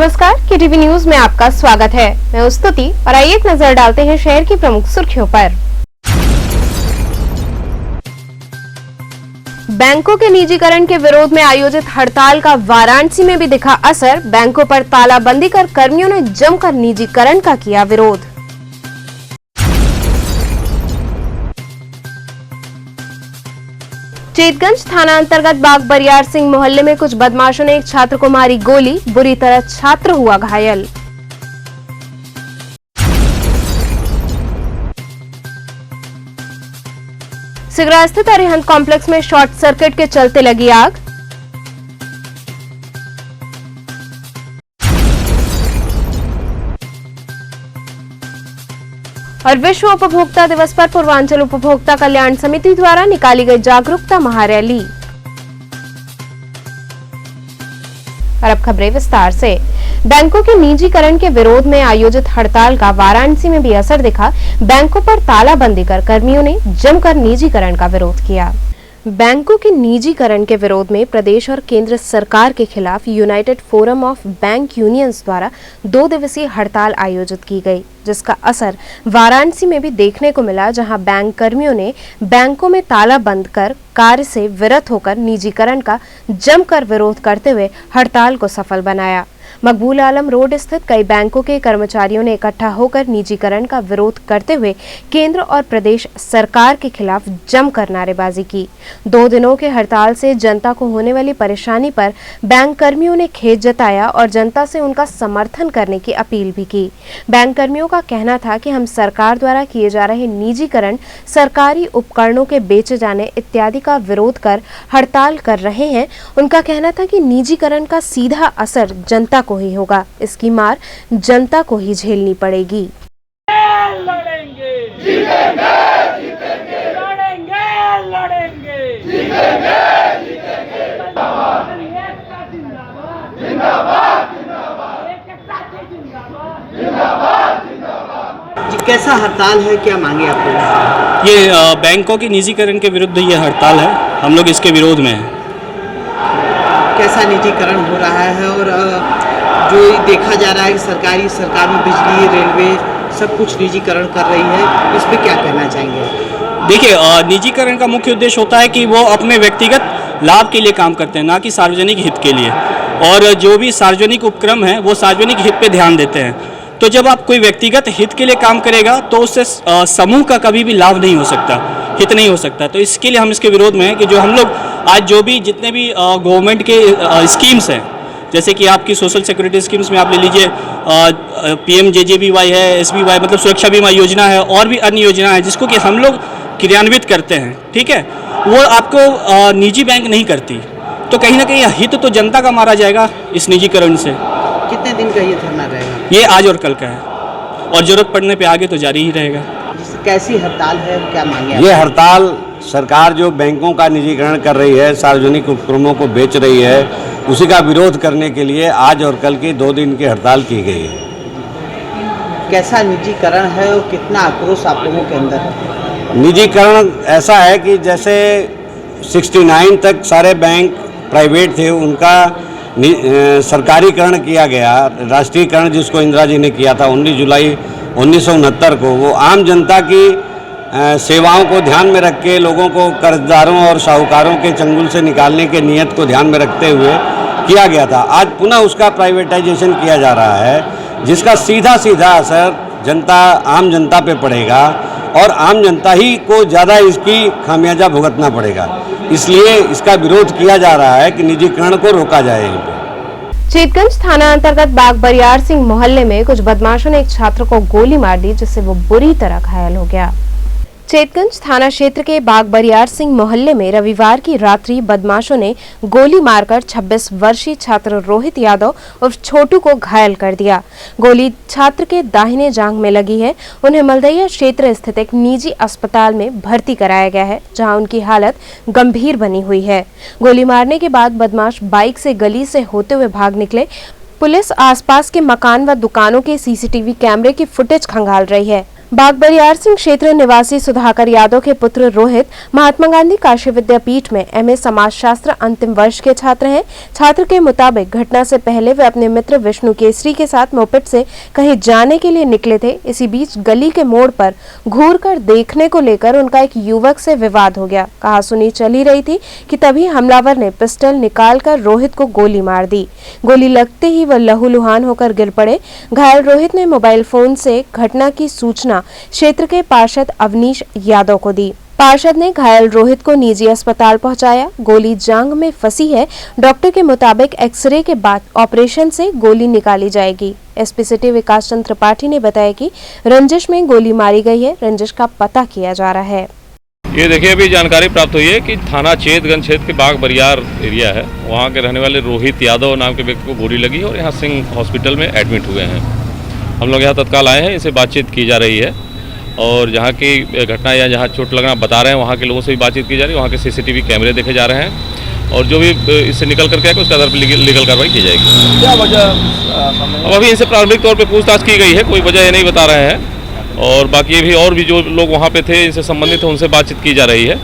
नमस्कार, KTV news में आपका स्वागत है। मैं स्तुति और आइए एक नजर डालते हैं शहर की प्रमुख सुर्खियों पर। बैंकों के निजीकरण के विरोध में आयोजित हड़ताल का वाराणसी में भी दिखा असर। बैंकों पर तालाबंदी कर कर्मियों ने जमकर निजीकरण का किया विरोध। चेतगंज थाना अंतर्गत बाग बरियार सिंह मोहल्ले में कुछ बदमाशों ने एक छात्र को मारी गोली, बुरी तरह छात्र हुआ घायल। सिगरा स्थित अरिहंत कॉम्प्लेक्स में शॉर्ट सर्किट के चलते लगी आग। और विश्व उपभोक्ता दिवस पर पूर्वांचल उपभोक्ता कल्याण समिति द्वारा निकाली गई जागरूकता महारैली। और अब खबरें विस्तार से। बैंकों के निजीकरण के विरोध में आयोजित हड़ताल का वाराणसी में भी असर दिखा। बैंकों पर तालाबंदी कर कर्मियों ने जमकर निजीकरण का विरोध किया। बैंकों के निजीकरण के विरोध में प्रदेश और केंद्र सरकार के खिलाफ United forum of bank unions द्वारा 2 दिवसीय हड़ताल आयोजित की गई, जिसका असर वाराणसी में भी देखने को मिला, जहां बैंक कर्मियों ने बैंकों में ताला बंद कर कार्य से विरत होकर निजीकरण का जमकर विरोध करते हुए हड़ताल को सफल बनाया। मकबूल आलम रोड स्थित कई बैंकों के कर्मचारियों ने इकट्ठा होकर निजीकरण का विरोध करते हुए केंद्र और प्रदेश सरकार के खिलाफ जमकर नारेबाजी की। 2 दिनों के हड़ताल से जनता को होने वाली परेशानी पर बैंक कर्मियों ने खेद जताया और जनता से उनका समर्थन करने की अपील भी की। बैंक कर्मियों का कहना था कि हम सरकार द्वारा किए जा रहे निजीकरण, सरकारी उपकरणों के बेचे जाने इत्यादि का विरोध कर हड़ताल कर रहे हैं। उनका कहना था कि निजीकरण का सीधा असर जनता को ही होगा, इसकी मार जनता को ही झेलनी पड़ेगी। लड़ेंगे, जीतेंगे, जीतेंगे, लड़ेंगे, लड़ेंगे, जीतेंगे, जीतेंगे। जिंदाबाद, जिंदाबाद, जिंदाबाद, जिंदाबाद। जी, कैसा हड़ताल है, क्या मांगे आप लोग? ये बैंकों के निजीकरण के विरुद्ध ये हड़ताल है, हम लोग इसके विरोध में हैं। कैसा निजीकरण हो रहा है और जो देखा जा रहा है कि सरकार में बिजली, रेलवे सब कुछ निजीकरण कर रही है, इस पे क्या कहना चाहेंगे? देखिए, निजीकरण का मुख्य उद्देश्य होता है कि वो अपने व्यक्तिगत लाभ के लिए काम करते हैं, ना कि सार्वजनिक हित के लिए। और जो भी सार्वजनिक उपक्रम है वो सार्वजनिक हित पे ध्यान देते हैं। तो जब आप कोई व्यक्तिगत हित के लिए काम करेगा तो उससे समूह का कभी भी लाभ नहीं हो सकता, हित नहीं हो सकता। तो इसके लिए हम इसके विरोध में हैं कि जो हम लोग आज जो भी जितने भी गवर्नमेंट के स्कीम्स हैं, जैसे कि आपकी सोशल सिक्योरिटी स्कीम्स में आप ले लीजिए, PMJJBY है, SBY मतलब सुरक्षा बीमा योजना है, और भी अन्य योजना है जिसको कि हम लोग क्रियान्वित करते हैं, ठीक है, वो आपको निजी बैंक नहीं करती। तो कहीं ना कहीं हित तो जनता का मारा जाएगा इस निजीकरण से। कितने दिन का ये धरना रहेगा? ये आज और कल का है, और जरूरत पड़ने पे आगे तो जारी ही रहेगा। कैसी हड़ताल है, क्या मांगे? ये हड़ताल सरकार जो बैंकों का निजीकरण कर रही है, सार्वजनिक उपक्रमों को बेच रही है, उसी का विरोध करने के लिए आज और कल की 2 दिन की हड़ताल की गई है। कैसा निजीकरण है और कितना आक्रोश आप लोगों के अंदर है? निजीकरण ऐसा है कि जैसे 69 तक सारे बैंक प्राइवेट थे, उनका सरकारीकरण किया गया, राष्ट्रीयकरण जिसको इंदिरा जी ने किया था 19 जुलाई 1969 को। वो आम जनता की सेवाओं को ध्यान में रख के, लोगों को कर्जदारों और साहूकारों के चंगुल से निकालने के नियत को ध्यान में रखते हुए किया गया था। आज पुनः उसका प्राइवेटाइजेशन किया जा रहा है, जिसका सीधा असर आम जनता पे पड़ेगा, और आम जनता ही को ज़्यादा इसकी खामियाजा भुगतना पड़ेगा। इसलिए इसका विरोध किया जा रहा है कि निजीकरण को रोका जाए। चेतगंज थाना अंतर्गत बाग बरियार सिंह मोहल्ले में कुछ बदमाशों ने एक छात्र को गोली मार दी, जिससे वो बुरी तरह घायल हो गया। चेतगंज थाना क्षेत्र के बाग बरियार सिंह मोहल्ले में रविवार की रात्रि बदमाशों ने गोली मारकर 26 वर्षीय छात्र रोहित यादव उर्फ छोटू को घायल कर दिया। गोली छात्र के दाहिने जांघ में लगी है। उन्हें मलदैया क्षेत्र स्थित एक निजी अस्पताल में भर्ती कराया गया है, जहां उनकी हालत गंभीर बनी हुई है। गोली मारने के बाद बदमाश बाइक से गली से होते हुए भाग निकले। पुलिस आसपास के मकान व दुकानों के CCTV कैमरे की फुटेज खंगाल रही है। बागबरियार सिंह क्षेत्र निवासी सुधाकर यादव के पुत्र रोहित महात्मा गांधी काशी विद्यापीठ में एमए समाजशास्त्र अंतिम वर्ष के छात्र हैं। छात्र के मुताबिक घटना से पहले वे अपने मित्र विष्णु केसरी के साथ मोपेड से कहीं जाने के लिए निकले थे। इसी बीच गली के मोड़ पर घूरकर देखने को लेकर उनका एक युवक से विवाद हो गया। कहासुनी चल ही रही थी कि तभी हमलावर ने पिस्टल निकालकर रोहित को गोली मार दी। गोली लगते ही वह लहूलुहान होकर गिर पड़े। घायल रोहित ने मोबाइल फोन से घटना की सूचना क्षेत्र के पार्षद अवनीश यादव को दी। पार्षद ने घायल रोहित को निजी अस्पताल पहुंचाया। गोली जांघ में फंसी है। डॉक्टर के मुताबिक एक्सरे के बाद ऑपरेशन से गोली निकाली जाएगी। एसपी सिटी विकास चंद्र त्रिपाठी ने बताया कि रंजिश में गोली मारी गई है। रंजिश का पता किया जा रहा है। ये देखिए, अभी जानकारी प्राप्त हुई है कि थाना चेतगंज क्षेत्र के बागबरियार एरिया है, वहाँ के रहने वाले रोहित यादव नाम के व्यक्ति को गोली लगी और यहाँ सिंह हॉस्पिटल में एडमिट हुए हैं। हम लोग यहाँ तत्काल आए हैं, इनसे बातचीत की जा रही है और जहाँ की घटना या जहाँ चोट लगना बता रहे हैं वहाँ के लोगों से भी बातचीत की जा रही है। वहाँ के सीसीटीवी कैमरे देखे जा रहे हैं और जो भी इससे निकल करके आएगा उसके आधार पर लीगल कार्रवाई की जाएगी। क्या वजह? अब अभी इनसे प्रारंभिक तौर पर पूछताछ की गई है, कोई वजह ये नहीं बता रहे हैं और बाकी और भी जो लोग वहाँ पे थे इनसे संबंधित है उनसे बातचीत की जा रही है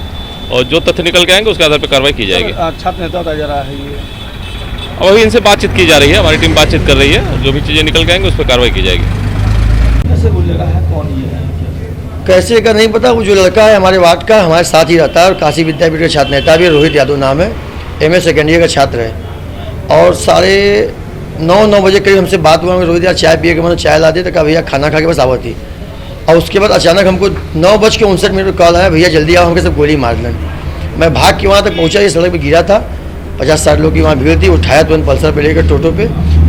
और जो तथ्य निकल के आएंगे उसके आधार पर कार्रवाई की जाएगी। छात्र नेता बताया जा रहा है ये। अब अभी इनसे बातचीत की जा रही है, हमारी टीम बातचीत कर रही है, जो भी चीज़ें निकल के आएंगे उस पर कार्रवाई की जाएगी। कैसे बोल रहा है, कौन ये है? कैसे का नहीं पता, वो जो लड़का है हमारे वार्ड का हमारे साथ ही रहता है और काशी विद्यापीठ का छात्र नेता भी है। रोहित यादव नाम है, एमए सेकेंड ईयर का छात्र है और 9:30 बजे करीब हमसे बात हुआ। रोहित यार चाय पिए के मैंने चाय ला दी तो कहा भैया खाना खा के बस आवत थी और उसके बाद अचानक हमको 9:59 पर कॉल आया, भैया जल्दी आओ, हमके सब गोली मार लें। मैं भाग के वहाँ तक पहुँचा, ये सड़क पर गिरा था, 50-60 लोग की वहाँ भीड़ थी। उठाया तुरंत पल्सर पे लेकर टोटो पे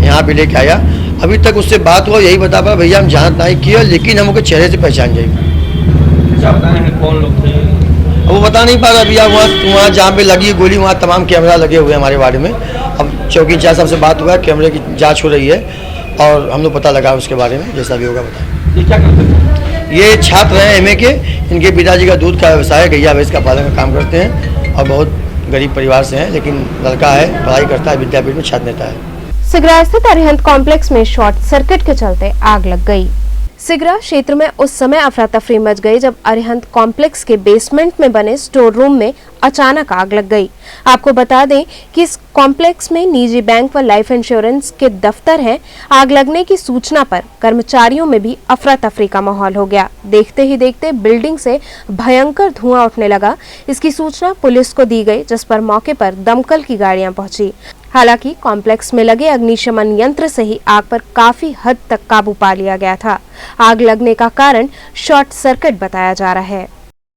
यहाँ पे लेके आया। अभी तक उससे बात हुआ, यही बता पा भैया हम जानत नहीं किया, लेकिन हमको चेहरे से पहचान जाएगी। क्या बताए हैं कौन लोग थे? वो बता नहीं पा रहा भैया। वहाँ जहाँ पे लगी गोली वहाँ तमाम कैमरा लगे हुए हैं हमारे वार्ड में। अब चौकी इंचार्ज साहब से बात हुआ है, कैमरे की जाँच हो रही है और हम लोग पता लगा उसके बारे में, जैसा भी होगा बताएं। ये क्या करते हैं? ये छात्र हैं एमए के, इनके पिताजी का दूध का व्यवसाय है, गैया भैंस का पालन का काम करते हैं और बहुत गरीब परिवार से हैं, लेकिन लड़का है, पढ़ाई करता है, विद्यापीठ में छात्र नेता है। सिगरा स्थित अरिहंत कॉम्प्लेक्स में शॉर्ट सर्किट के चलते आग लग गई। सिगरा क्षेत्र में उस समय अफरा तफरी मच गई जब अरिहंत कॉम्प्लेक्स के बेसमेंट में बने स्टोर रूम में अचानक आग लग गई। आपको बता दें कि इस कॉम्प्लेक्स में निजी बैंक व लाइफ इंश्योरेंस के दफ्तर हैं। आग लगने की सूचना पर कर्मचारियों में भी अफरा तफरी का माहौल हो गया। देखते ही देखते बिल्डिंग से भयंकर धुआं उठने लगा। इसकी सूचना पुलिस को दी गई, जिस पर मौके पर दमकल की गाड़ियां पहुंची। हालांकि कॉम्प्लेक्स में लगे अग्निशमन यंत्र से ही आग पर काफी हद तक काबू पा लिया गया था। आग लगने का कारण शॉर्ट सर्किट बताया जा रहा है।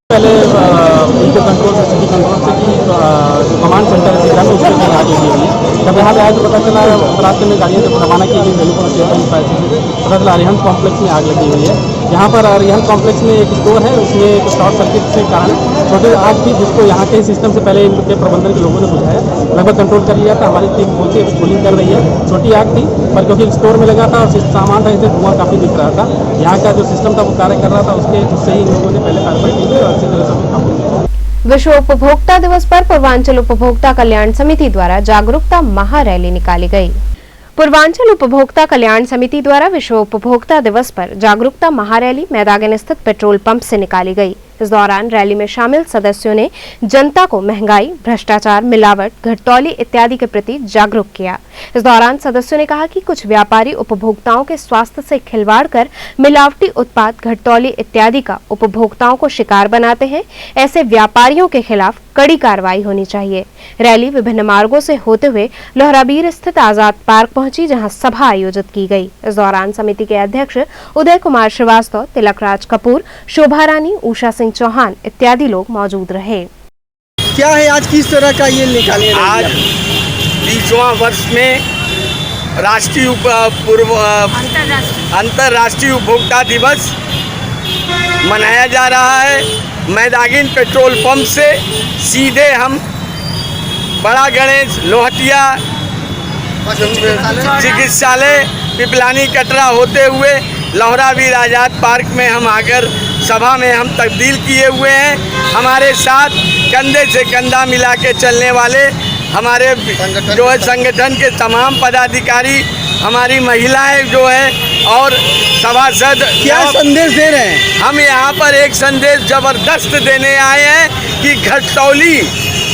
पहले उनके कंट्रोल से सिटी कंट्रोल से की जो कमांड सेंटर है उसके अंदर आग लगी हुई है। जब यहाँ पे आया तो पता चला रास्ते में गाड़ियाँ जब रवाना की गई टेलीफोन स्टेशन पता चला अरिहंत कॉम्प्लेक्स में आग लगी हुई है। यहाँ पर अरिहंत कॉम्प्लेक्स में एक स्टोर है, उसमें एक शॉर्ट सर्किट के कारण छोटी आग थी, जिसको यहाँ के सिस्टम से पहले इनके प्रबंधन के लोगों ने बुझाया, लगभग कंट्रोल कर लिया था। हमारी टीम पहुंची, पुलिंग कर रही है। छोटी आग थी पर क्योंकि स्टोर में लगा था और सामान था, इससे धुआं काफ़ी दिख रहा था। यहाँ का जो सिस्टम था वो कार्य कर रहा था, उससे ही इन लोगों ने पहले कार्रवाई की और अच्छी तरह से काबू किया। विश्व उपभोक्ता दिवस पर पूर्वांचल उपभोक्ता कल्याण समिति द्वारा जागरूकता महारैली निकाली गई। पूर्वांचल उपभोक्ता कल्याण समिति द्वारा विश्व उपभोक्ता दिवस पर जागरूकता महारैली मैदान स्थित पेट्रोल पंप से निकाली गई। इस दौरान रैली में शामिल सदस्यों ने जनता को महंगाई, भ्रष्टाचार, मिलावट, घटतौली इत्यादि के प्रति जागरूक किया। इस दौरान सदस्यों ने कहा कि कुछ व्यापारी उपभोक्ताओं के स्वास्थ्य से खिलवाड़ कर मिलावटी उत्पाद, घटतौली इत्यादि का उपभोक्ताओं को शिकार बनाते हैं। ऐसे व्यापारियों के खिलाफ कड़ी कार्रवाई होनी चाहिए। रैली विभिन्न मार्गों से होते हुए लोहराबीर स्थित आजाद पार्क पहुंची, जहां सभा आयोजित की गई। इस दौरान समिति के अध्यक्ष उदय कुमार श्रीवास्तव, तिलकराज कपूर, शोभा रानी, उषा सिंह चौहान इत्यादि लोग मौजूद रहे। क्या है आज किस तरह का ये निकाले? आज 20वां वर्ष में अंतर्राष्ट्रीय उपभोक्ता दिवस मनाया जा रहा है। मैदागिन पेट्रोल पंप से सीधे हम बड़ा गणेश, लोहटिया चिकित्सालय, पिपलानी, कटरा होते हुए लोहराबीर आज़ाद पार्क में हम आकर सभा में हम तब्दील किए हुए हैं। हमारे साथ कंधे से कंधा मिला के चलने वाले हमारे जो है संगठन के तमाम पदाधिकारी हमारी महिलाएं जो है और सभासद क्या संदेश दे रहे हैं? हम यहाँ पर एक संदेश जबरदस्त देने आए हैं कि घटतौली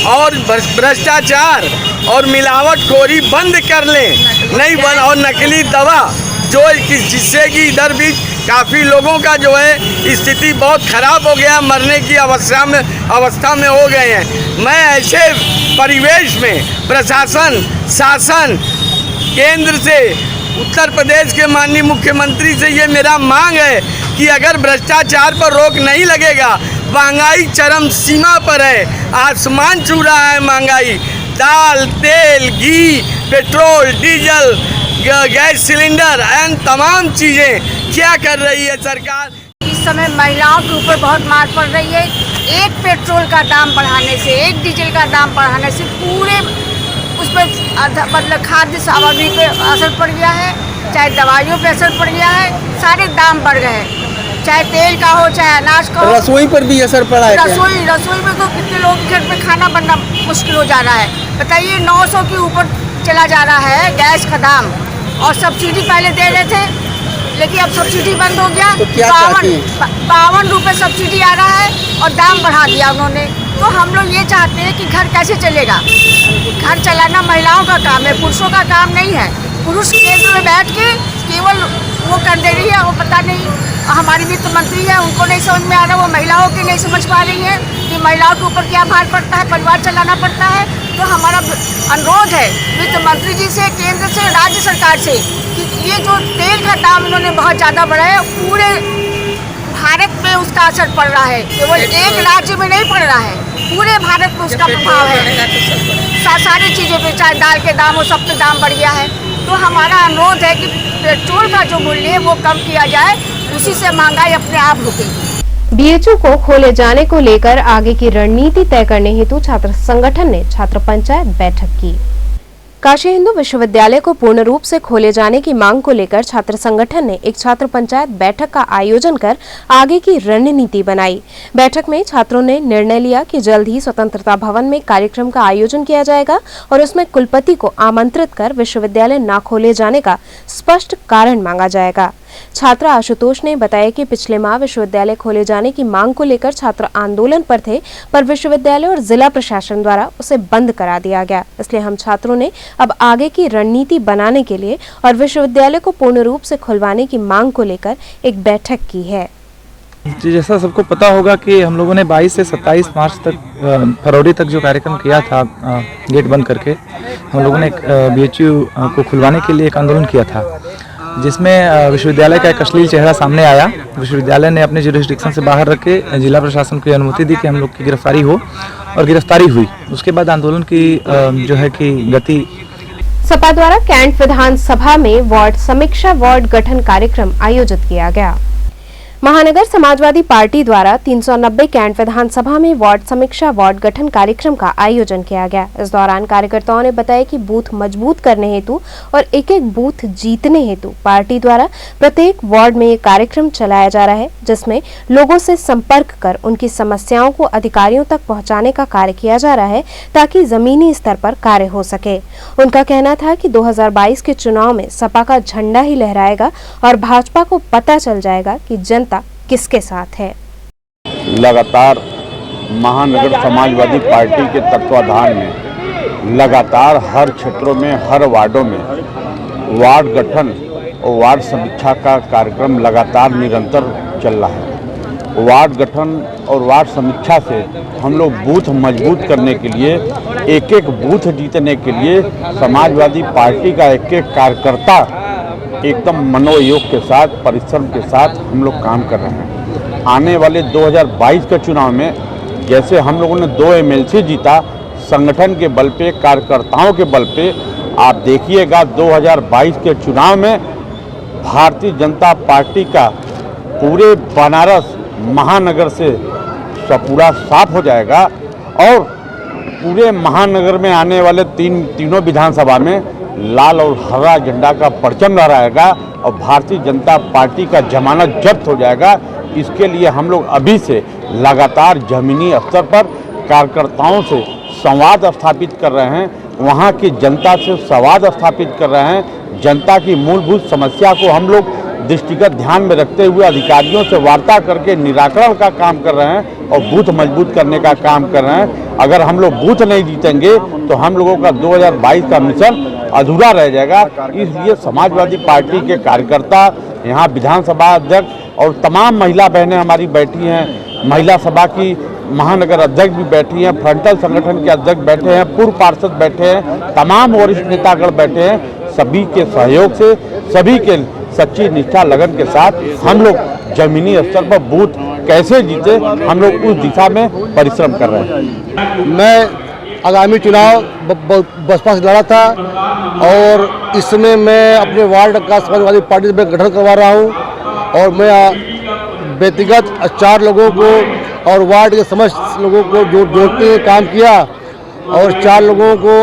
और भ्रष्टाचार और मिलावटखोरी बंद कर लें, नहीं बन और नकली दवा जो जिससे कि इधर भी काफ़ी लोगों का जो है स्थिति बहुत ख़राब हो गया, मरने की अवस्था में हो गए हैं। मैं ऐसे परिवेश में प्रशासन शासन केंद्र से उत्तर प्रदेश के माननीय मुख्यमंत्री से ये मेरा मांग है कि अगर भ्रष्टाचार पर रोक नहीं लगेगा, महंगाई चरम सीमा पर है, आसमान छू रहा है महंगाई, दाल तेल घी petrol diesel gas cylinder and तमाम चीज़ें क्या कर रही है सरकार। इस समय महिलाओं के ऊपर बहुत मार पड़ रही है। एक पेट्रोल का दाम बढ़ाने से, एक डीजल का दाम बढ़ाने से पूरे उस पर मतलब खाद्य सामग्री पे असर पड़ गया है, चाहे दवाइयों पे असर पड़ गया है, सारे दाम बढ़ गए हैं, चाहे तेल का हो चाहे अनाज का हो। रसोई पर भी असर पड़ा है? रसोई में तो कितने लोग घर पे खाना बनना मुश्किल हो जा रहा है। बताइए 900 के ऊपर चला जा रहा है गैस का दाम, और सब्सिडी पहले दे रहे थे लेकिन अब सब्सिडी बंद हो गया। तो क्या चाहती हैं? 52 रुपये सब्सिडी आ रहा है और दाम बढ़ा दिया उन्होंने। तो हम लोग ये चाहते हैं कि घर कैसे चलेगा। घर चलाना महिलाओं का काम है, पुरुषों का काम नहीं है। पुरुष केंद्र में बैठ के केवल वो कर दे रही है, वो पता नहीं हमारी वित्त मंत्री है उनको नहीं समझ में आ रहा, वो महिलाओं की नहीं समझ पा रही है कि महिलाओं के ऊपर क्या भार पड़ता है, परिवार चलाना पड़ता है। तो हमारा अनुरोध है वित्त मंत्री जी से, केंद्र से, राज्य सरकार से कि ये जो तेल का दाम इन्होंने बहुत ज़्यादा बढ़ाया, पूरे भारत में उसका असर पड़ रहा है, केवल एक राज्य में नहीं पड़ रहा है, पूरे भारत में उसका प्रभाव है। सारी चीज़ों पे, चाहे दाल के दाम हो, सब पे दाम बढ़ गया है। तो हमारा अनुरोध है कि पेट्रोल का जो मूल्य है वो कम किया जाए, उसी से महंगाई अपने आप रुकेगी। बीएचयू को खोले जाने को लेकर आगे की रणनीति तय करने हेतु छात्र संगठन ने छात्र पंचायत बैठक की। काशी हिंदू विश्वविद्यालय को पूर्ण रूप से खोले जाने की मांग को लेकर छात्र संगठन ने एक छात्र पंचायत बैठक का आयोजन कर आगे की रणनीति बनाई। बैठक में छात्रों ने निर्णय लिया कि जल्द ही स्वतंत्रता भवन में कार्यक्रम का आयोजन किया जाएगा और उसमें कुलपति को आमंत्रित कर विश्वविद्यालय न खोले जाने का स्पष्ट कारण मांगा जाएगा। छात्र आशुतोष ने बताया कि पिछले माह विश्वविद्यालय खोले जाने की मांग को लेकर छात्र आंदोलन पर थे, पर विश्वविद्यालय और जिला प्रशासन द्वारा उसे बंद करा दिया गया। इसलिए हम छात्रों ने अब आगे की रणनीति बनाने के लिए और विश्वविद्यालय को पूर्ण रूप से खुलवाने की मांग को लेकर एक बैठक की है। जैसा सबको पता होगा कि हम लोगों ने 22 से 27 मार्च तक फरवरी तक जो कार्यक्रम किया था, गेट बंद करके हम लोगों ने बीएचयू को खुलवाने के लिए एक आंदोलन किया था, जिसमें विश्वविद्यालय का एक अश्लील चेहरा सामने आया। विश्वविद्यालय ने अपने जुरिस्डिक्शन से बाहर रख के जिला प्रशासन को अनुमति दी कि हम लोग की गिरफ्तारी हो, और गिरफ्तारी हुई। उसके बाद आंदोलन की जो है कि गति। सपा द्वारा कैंट विधानसभा में वार्ड समीक्षा वार्ड गठन कार्यक्रम आयोजित किया गया। महानगर समाजवादी पार्टी द्वारा 390 कैंट विधानसभा में वार्ड समीक्षा वार्ड गठन कार्यक्रम का आयोजन किया गया। इस दौरान कार्यकर्ताओं ने बताया कि बूथ मजबूत करने हेतु और एक एक बूथ जीतने हेतु पार्टी द्वारा प्रत्येक वार्ड में एक कार्यक्रम चलाया जा रहा है, जिसमें लोगों से संपर्क कर उनकी समस्याओं को अधिकारियों तक पहुंचाने का कार्य किया जा रहा है, ताकि जमीनी स्तर पर कार्य हो सके। उनका कहना था कि 2022 के चुनाव में सपा का झंडा ही लहराएगा और भाजपा को पता चल जाएगा कि जनता किसके साथ है। लगातार महानगर समाजवादी पार्टी के तत्वाधान में लगातार हर क्षेत्रों में, हर वार्डों में वार्ड गठन और वार्ड समीक्षा का कार्यक्रम लगातार निरंतर चल रहा है। वार्ड गठन और वार्ड समीक्षा से हम लोग बूथ मजबूत करने के लिए, एक एक बूथ जीतने के लिए समाजवादी पार्टी का एक एक कार्यकर्ता एकदम मनोयोग के साथ, परिश्रम के साथ हम लोग काम कर रहे हैं। आने वाले 2022 के चुनाव में जैसे हम लोगों ने 2 एमएलसी जीता, संगठन के बल पे, कार्यकर्ताओं के बल पे, आप देखिएगा 2022 के चुनाव में भारतीय जनता पार्टी का पूरे बनारस महानगर से पूरा साफ हो जाएगा और पूरे महानगर में आने वाले तीनों विधानसभा में लाल और हरा झंडा का परचम लहराएगा और भारतीय जनता पार्टी का जमानत जब्त हो जाएगा। इसके लिए हम लोग अभी से लगातार जमीनी स्तर पर कार्यकर्ताओं से संवाद स्थापित कर रहे हैं, वहाँ की जनता से संवाद स्थापित कर रहे हैं जनता की मूलभूत समस्या को हम लोग दृष्टिगत ध्यान में रखते हुए अधिकारियों से वार्ता करके निराकरण का काम कर रहे हैं और बूथ मजबूत करने का काम कर रहे हैं। अगर हम लोग बूथ नहीं जीतेंगे तो हम लोगों का 2022 का मिशन अधूरा रह जाएगा। इसलिए समाजवादी पार्टी के कार्यकर्ता, यहाँ विधानसभा अध्यक्ष और तमाम महिला बहनें हमारी बैठी हैं, महिला सभा की महानगर अध्यक्ष भी बैठी हैं, फ्रंटल संगठन के अध्यक्ष बैठे हैं, पूर्व पार्षद बैठे हैं, तमाम वरिष्ठ नेतागण बैठे हैं। सभी के सहयोग से, सभी के सच्ची निष्ठा लगन के साथ हम लोग जमीनी स्तर पर बूथ कैसे जीते, हम लोग उस दिशा में परिश्रम कर रहे हैं। मैं आगामी चुनाव बसपा से लड़ा था और इस समय मैं अपने वार्ड का समाजवादी पार्टी में गठन करवा रहा हूँ और मैं व्यक्तिगत 4 लोगों को और वार्ड के समस्त लोगों को जोड़ते हुए काम किया और 4 लोगों को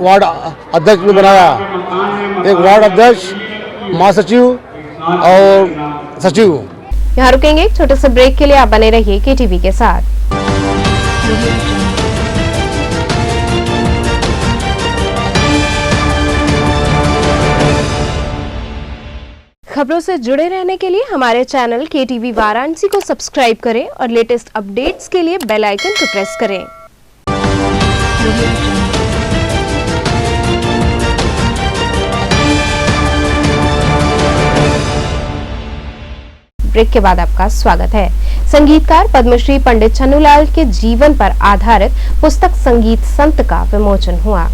वार्ड अध्यक्ष में बनाया। एक वार्ड अध्यक्ष, महासचिव और सचिव। यहाँ रुकेंगे एक छोटे से ब्रेक के लिए, आप बने रहिए KTV के साथ। खबरों से जुड़े रहने के लिए हमारे चैनल KTV वाराणसी को सब्सक्राइब करें और लेटेस्ट अपडेट्स के लिए बेल आइकन को प्रेस करें। ब्रेक के बाद आपका स्वागत है। संगीतकार पद्मश्री पंडित छन्नूलाल के जीवन पर आधारित पुस्तक संगीत संत का विमोचन हुआ।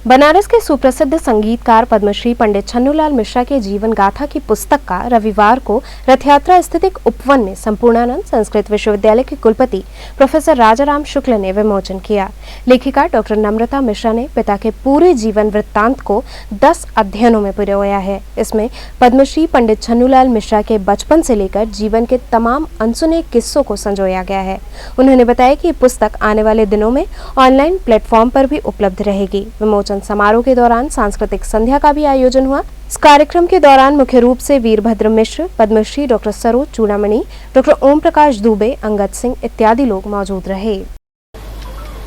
बनारस के सुप्रसिद्ध संगीतकार पद्मश्री पंडित छन्नूलाल मिश्रा के जीवन गाथा की पुस्तक का रविवार को रथ यात्रा स्थित एक उपवन में संपूर्णानंद संस्कृत विश्वविद्यालय के कुलपति प्रोफेसर राजाराम शुक्ल ने विमोचन किया। लेखिका डॉक्टर नम्रता मिश्रा ने पिता के पूरे जीवन वृत्तांत को 10 अध्ययनों में पिरोया है। इसमें पद्मश्री पंडित छन्नूलाल मिश्रा के बचपन से लेकर जीवन के तमाम अनसुने किस्सों को संजोया गया है। उन्होंने बताया कि पुस्तक आने वाले दिनों में ऑनलाइन प्लेटफॉर्म पर भी उपलब्ध रहेगी। विमोचन समारोह के दौरान सांस्कृतिक संध्या का भी आयोजन हुआ। इस कार्यक्रम के दौरान मुख्य रूप से वीरभद्र मिश्र, पद्मश्री डॉक्टर सरोज चूड़ामणि, डॉक्टर ओम प्रकाश दुबे, अंगद सिंह इत्यादि लोग मौजूद रहे।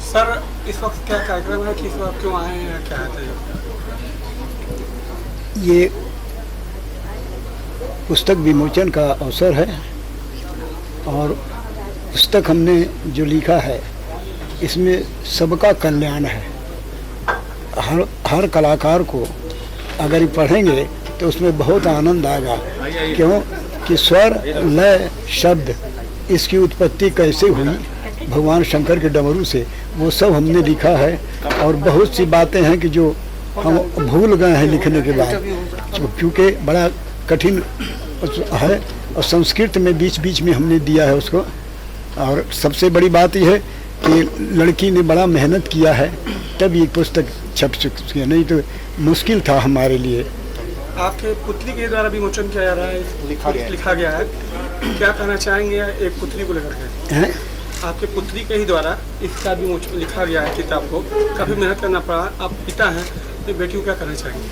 सर, इस वक्त क्या कार्यक्रम है, किस वक्त क्यों आए हैं, क्या है? ये पुस्तक विमोचन का अवसर है और पुस्तक हमने जो लिखा है इसमें सबका कल्याण है। हर कलाकार को अगर ये पढ़ेंगे तो उसमें बहुत आनंद आएगा। क्यों कि स्वर, लय, शब्द, इसकी उत्पत्ति कैसे हुई भगवान शंकर के डमरू से, वो सब हमने लिखा है। और बहुत सी बातें हैं कि जो हम भूल गए हैं लिखने के बाद, क्योंकि बड़ा कठिन है और संस्कृत में बीच बीच में हमने दिया है उसको। और सबसे बड़ी बात यह है कि लड़की ने बड़ा मेहनत किया है तब ये पुस्तक छप चुकी है, नहीं तो मुश्किल था हमारे लिए। आपके पुतली के द्वारा विमोचन किया जा रहा है, लिखा गया है, क्या कहना चाहेंगे एक पुतली को लेकर के? आपके पुतली के ही द्वारा इसका विमोचन लिखा गया है किताब को, काफ़ी मेहनत करना पड़ा, आप पिता हैं तो बेटी को क्या कहना चाहेंगे?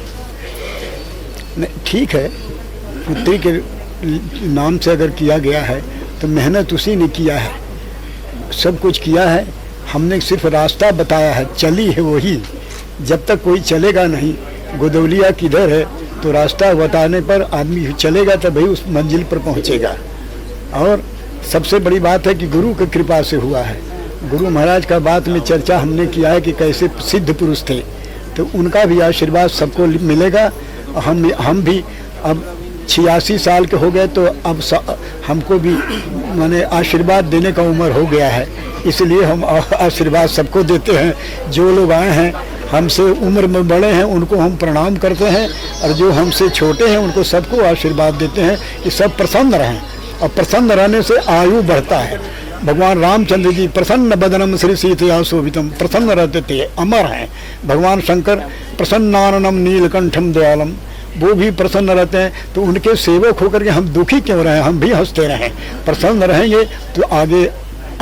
नहीं, ठीक है, पुत्री के नाम से अगर किया गया है तो मेहनत उसी ने किया है, सब कुछ किया है। हमने सिर्फ रास्ता बताया है, चली है वही। जब तक कोई चलेगा नहीं, गोदौलिया किधर है, तो रास्ता बताने पर आदमी चलेगा तभी उस मंजिल पर पहुंचेगा। और सबसे बड़ी बात है कि गुरु की कृपा से हुआ है। गुरु महाराज का बात में चर्चा हमने किया है कि कैसे सिद्ध पुरुष थे, तो उनका भी आशीर्वाद सबको मिलेगा। हम भी अब 86 साल के हो गए, तो अब हमको भी माने आशीर्वाद देने का उम्र हो गया है, इसलिए हम आशीर्वाद सबको देते हैं। जो लोग आए हैं हमसे उम्र में बड़े हैं उनको हम प्रणाम करते हैं, और जो हमसे छोटे हैं उनको सबको आशीर्वाद देते हैं कि सब प्रसन्न रहें, और प्रसन्न रहने से आयु बढ़ता है। भगवान रामचंद्र जी प्रसन्न बदनम श्री सीतया शोभितम, प्रसन्न रहते थे, अमर हैं। भगवान शंकर प्रसन्नाननम नीलकंठम दयालम, वो भी प्रसन्न रहते हैं। तो उनके सेवक होकर के हम दुखी क्यों रहें, हम भी हंसते रहें। प्रसन्न रहेंगे तो आगे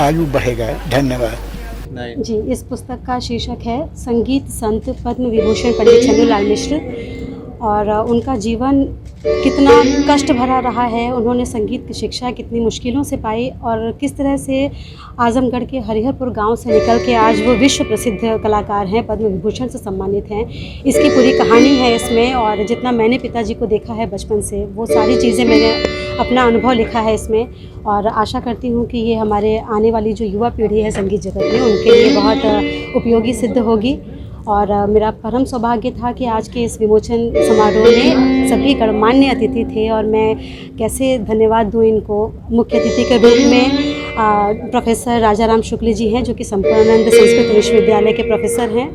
आयु बढ़ेगा। धन्यवाद जी। इस पुस्तक का शीर्षक है संगीत संत पद्म विभूषण पंडित छन्नूलाल मिश्र, और उनका जीवन कितना कष्ट भरा रहा है, उन्होंने संगीत की शिक्षा कितनी मुश्किलों से पाई और किस तरह से आजमगढ़ के हरिहरपुर गांव से निकल के आज वो विश्व प्रसिद्ध कलाकार हैं, पद्म विभूषण से सम्मानित हैं। इसकी पूरी कहानी है इसमें, और जितना मैंने पिताजी को देखा है बचपन से, वो सारी चीज़ें मैंने अपना अनुभव लिखा है इसमें। और आशा करती हूँ कि ये हमारे आने वाली जो युवा पीढ़ी है संगीत जगत में, उनके लिए बहुत उपयोगी सिद्ध होगी। और मेरा परम सौभाग्य था कि आज के इस विमोचन समारोह में सभी गणमान्य अतिथि थे, और मैं कैसे धन्यवाद दूँ इनको। मुख्य अतिथि के रूप में प्रोफेसर राजाराम शुक्ल जी हैं, जो कि संपूर्णानंद संस्कृत विश्वविद्यालय के प्रोफेसर हैं,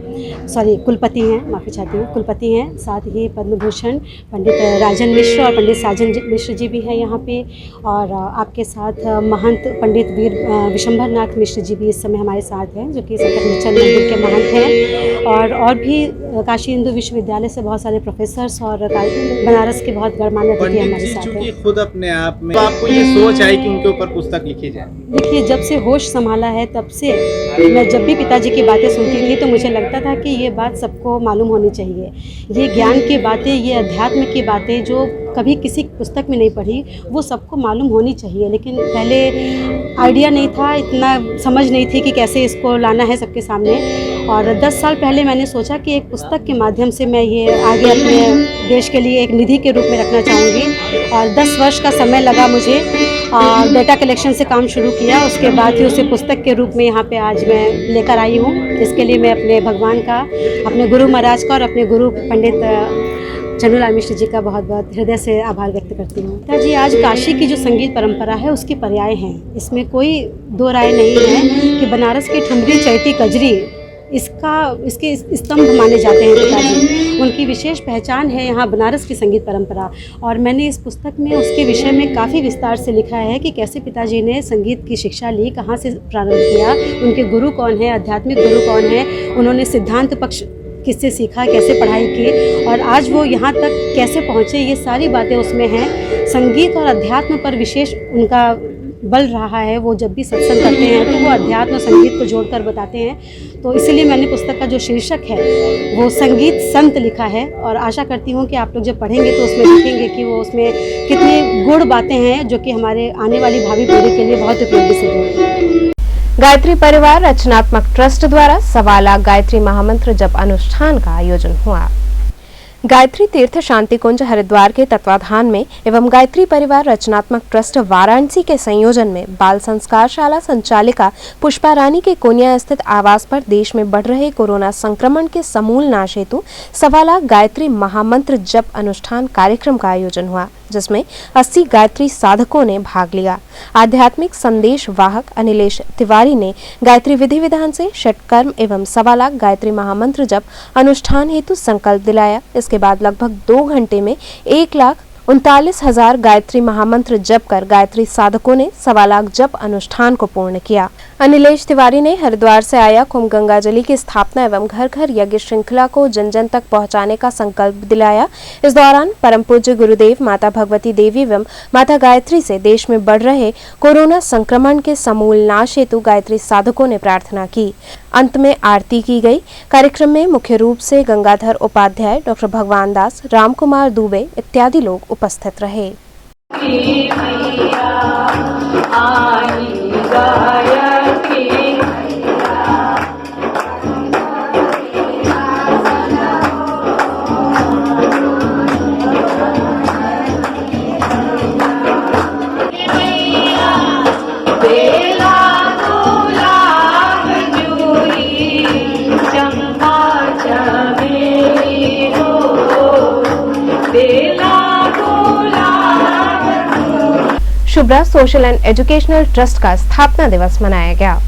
कुलपति हैं, माफ़ी चाहती हूँ, कुलपति हैं। साथ ही पद्म भूषण पंडित राजन मिश्र और पंडित साजन मिश्र जी भी हैं यहाँ पे, और आपके साथ महंत पंडित वीर विशंभर नाथ मिश्र जी भी इस समय हमारे साथ हैं, जो कि संकट मोचन मंदिर के महंत हैं। और भी काशी हिंदू विश्वविद्यालय से बहुत सारे प्रोफेसर्स और बनारस के बहुत गणमान्य अतिथि हमारे साथ हैं। खुद अपने आप में आपको ये सोच आई कि उनके ऊपर पुस्तक लिखी जाए? देखिए, जब से होश संभाला है तब से मैं जब भी पिताजी की बातें सुनती थी तो मुझे लगता था कि ये बात सबको मालूम होनी चाहिए। ये ज्ञान की बातें, ये अध्यात्म की बातें जो कभी किसी पुस्तक में नहीं पढ़ी, वो सबको मालूम होनी चाहिए। लेकिन पहले आइडिया नहीं था, इतना समझ नहीं थी कि कैसे इसको लाना है सबके सामने। और 10 साल पहले मैंने सोचा कि एक पुस्तक के माध्यम से मैं ये आगे अपने देश के लिए एक निधि के रूप में रखना चाहूँगी। और 10 वर्ष का समय लगा मुझे, डेटा कलेक्शन से काम शुरू किया, उसके बाद ही उसे पुस्तक के रूप में यहाँ पे आज मैं लेकर आई हूँ। इसके लिए मैं अपने भगवान का, अपने गुरु महाराज का और अपने गुरु पंडित चन्नूलाल मिश्र जी का बहुत बहुत हृदय से आभार व्यक्त करती हूँ। पिताजी आज काशी की जो संगीत परंपरा है उसके पर्याय हैं, इसमें कोई दो राय नहीं है कि बनारस की ठुमरी, चैती, कजरी इसके स्तंभ माने जाते हैं पिताजी। उनकी विशेष पहचान है यहाँ बनारस की संगीत परंपरा। और मैंने इस पुस्तक में उसके विषय में काफ़ी विस्तार से लिखा है कि कैसे पिताजी ने संगीत की शिक्षा ली, कहाँ से प्रारंभ किया, उनके गुरु कौन है, आध्यात्मिक गुरु कौन है, उन्होंने सिद्धांत पक्ष किससे सीखा, कैसे पढ़ाई की, और आज वो यहाँ तक कैसे पहुँचे, ये सारी बातें उसमें हैं। संगीत और अध्यात्म पर विशेष उनका बल रहा है। वो जब भी सत्संग करते हैं तो वो अध्यात्म और संगीत को जोड़कर बताते हैं। तो इसलिए मैंने पुस्तक का जो शीर्षक है वो संगीत संत लिखा है, और आशा करती हूँ कि आप लोग जब पढ़ेंगे तो उसमें देखेंगे कि वो उसमें कितनी गुड़ बातें हैं जो कि हमारे आने वाली भावी पीढ़ी के लिए बहुत उपयोगी सिद्ध होंगी। गायत्री परिवार रचनात्मक ट्रस्ट द्वारा 1.25 लाख गायत्री महामंत्र जप अनुष्ठान का आयोजन हुआ। गायत्री तीर्थ शांति कुंज हरिद्वार के तत्वाधान में एवं गायत्री परिवार रचनात्मक ट्रस्ट वाराणसी के संयोजन में बाल संस्कार शाला संचालिका पुष्पा रानी के कोनिया स्थित आवास पर देश में बढ़ रहे कोरोना संक्रमण के समूल नाश हेतु 1.25 लाख गायत्री महामंत्र जप अनुष्ठान कार्यक्रम का आयोजन हुआ, जिसमें 80 गायत्री साधकों ने भाग लिया। आध्यात्मिक संदेश वाहक अनिलेश तिवारी ने गायत्री विधि विधान से षटकर्म एवं 1.25 लाख गायत्री महामंत्र जप अनुष्ठान हेतु संकल्प दिलाया। इसके बाद लगभग 2 घंटे में 1,39,000 गायत्री महामंत्र जप कर गायत्री साधकों ने 1.25 लाख जप अनुष्ठान को पूर्ण किया। अनिलेश तिवारी ने हरिद्वार से आया कुंभ गंगाजलि की स्थापना एवं घर घर यज्ञ श्रृंखला को जन जन तक पहुंचाने का संकल्प दिलाया। इस दौरान परम पूज्य गुरुदेव, माता भगवती देवी एवं माता गायत्री से देश में बढ़ रहे कोरोना संक्रमण के समूल नाश हेतु गायत्री साधकों ने प्रार्थना की। अंत में आरती की गई। कार्यक्रम में मुख्य रूप से गंगाधर उपाध्याय, डॉक्टर भगवान दास, राम कुमार दुबे इत्यादि लोग उपस्थित रहे। Shubhra social and educational trust का स्थापना दिवस मनाया गया।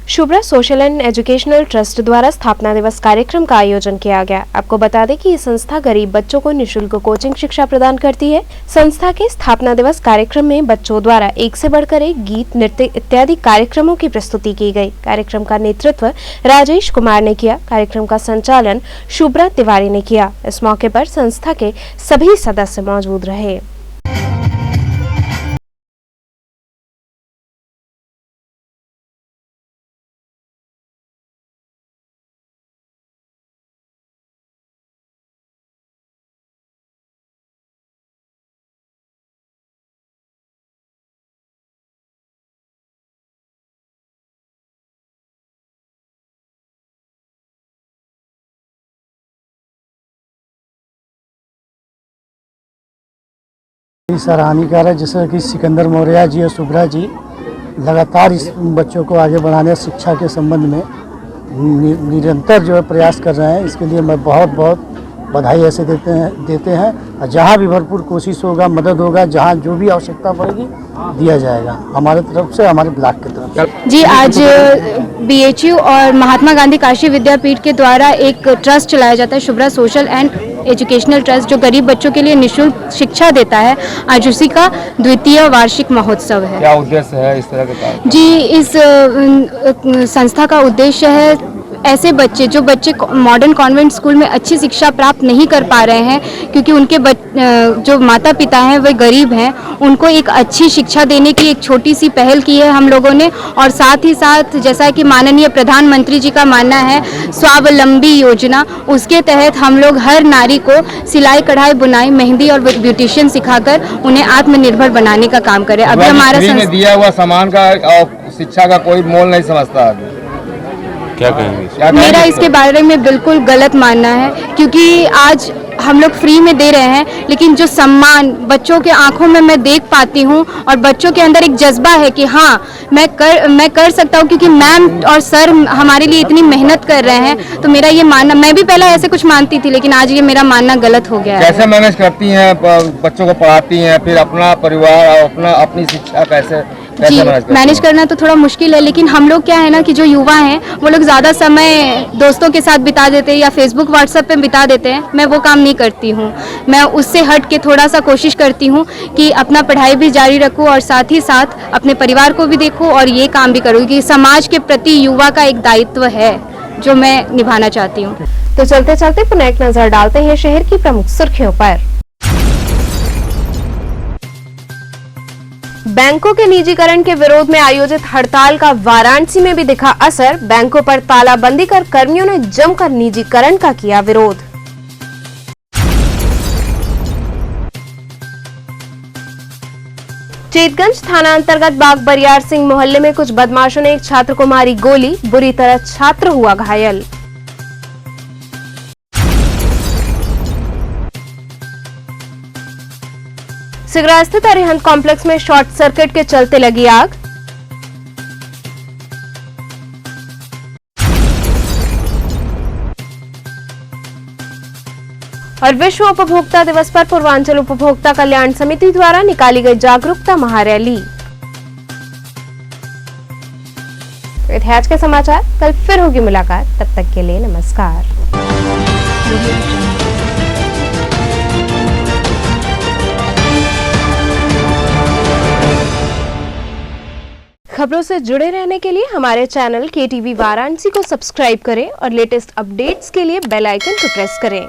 Shubhra social and educational trust द्वारा स्थापना दिवस कार्यक्रम का आयोजन किया गया। आपको बता दें कि ये संस्था गरीब बच्चों को निःशुल्क कोचिंग शिक्षा प्रदान करती है। संस्था के स्थापना दिवस कार्यक्रम में बच्चों द्वारा एक से बढ़कर एक गीत, नृत्य इत्यादि कार्यक्रमों की प्रस्तुति की गई। कार्यक्रम का नेतृत्व राजेश कुमार ने किया। कार्यक्रम का संचालन शुभ्रा तिवारी ने किया। इस मौके पर संस्था के सभी सदस्य मौजूद रहे। सराहनीय है, जैसे कि सिकंदर मौर्य जी और शुभ्रा जी लगातार इस बच्चों को आगे बढ़ाने शिक्षा के संबंध में निरंतर जो है प्रयास कर रहे हैं। इसके लिए मैं बहुत बहुत बधाई ऐसे देते हैं और जहाँ भी भरपूर कोशिश होगा, मदद होगा, जहाँ जो भी आवश्यकता पड़ेगी दिया जाएगा हमारे तरफ से, हमारे ब्लॉक की तरफ से। जी, आज BHU और महात्मा गांधी काशी विद्यापीठ के द्वारा एक ट्रस्ट चलाया जाता है, Shubhra social and educational trust, जो गरीब बच्चों के लिए निःशुल्क शिक्षा देता है। आज उसी का द्वितीय वार्षिक महोत्सव है। क्या उद्देश्य है इस तरह के कार्यक्रम? जी, इस संस्था का उद्देश्य है ऐसे बच्चे जो बच्चे मॉडर्न कॉन्वेंट स्कूल में अच्छी शिक्षा प्राप्त नहीं कर पा रहे हैं, क्योंकि उनके जो माता पिता हैं वे गरीब हैं, उनको एक अच्छी शिक्षा देने की एक छोटी सी पहल की है हम लोगों ने। और साथ ही साथ जैसा कि माननीय प्रधानमंत्री जी का मानना है स्वावलंबी योजना, उसके तहत हम लोग हर नारी को सिलाई कढ़ाई बुनाई मेहंदी और ब्यूटिशियन सिखाकर उन्हें आत्मनिर्भर बनाने का काम करें। अभी हमारा दिया हुआ सामान का और शिक्षा का कोई मोल नहीं समझता। क्या कहेंगे? मेरा इसके बारे में बिल्कुल गलत मानना है, क्योंकि आज हम लोग फ्री में दे रहे हैं, लेकिन जो सम्मान बच्चों के आंखों में मैं देख पाती हूँ और बच्चों के अंदर एक जज्बा है कि हाँ मैं कर सकता हूँ, क्योंकि मैम और सर हमारे लिए इतनी मेहनत कर रहे हैं। तो मेरा ये मानना, मैं भी पहले ऐसे कुछ मानती थी, लेकिन आज ये मेरा मानना गलत हो गया है। कैसे मैनेज करती हैं, बच्चों को पढ़ाती हैं, फिर अपना परिवार और अपनी शिक्षा कैसे जी, मैनेज करना तो थोड़ा मुश्किल है, लेकिन हम लोग क्या है ना कि जो युवा हैं वो लोग ज़्यादा समय दोस्तों के साथ बिता देते हैं या फेसबुक व्हाट्सएप पे बिता देते हैं। मैं वो काम नहीं करती हूँ, मैं उससे हट के थोड़ा सा कोशिश करती हूँ कि अपना पढ़ाई भी जारी रखूँ और साथ ही साथ अपने परिवार को भी देखूँ और ये काम भी करूँ कि समाज के प्रति युवा का एक दायित्व है जो मैं निभाना चाहती हूँ। तो चलते चलते पुनः एक नजर डालते हैं शहर की प्रमुख सुर्खियों पर। बैंकों के निजीकरण के विरोध में आयोजित हड़ताल का वाराणसी में भी दिखा असर। बैंकों पर तालाबंदी कर कर्मियों ने जमकर निजीकरण का किया विरोध। चेतगंज थाना अंतर्गत बाग बरियार सिंह मोहल्ले में कुछ बदमाशों ने एक छात्र को मारी गोली, बुरी तरह छात्र हुआ घायल। सिगरा स्थित अरिहंत कॉम्प्लेक्स में शॉर्ट सर्किट के चलते लगी आग। और विश्व उपभोक्ता दिवस पर पूर्वांचल उपभोक्ता कल्याण समिति द्वारा निकाली गई जागरूकता महारैली। ये थे आज के समाचार, कल फिर होगी मुलाकात, तब तक के लिए नमस्कार। खबरों से जुड़े रहने के लिए हमारे चैनल KTV वाराणसी को सब्सक्राइब करें और लेटेस्ट अपडेट्स के लिए बेल आइकन को प्रेस करें।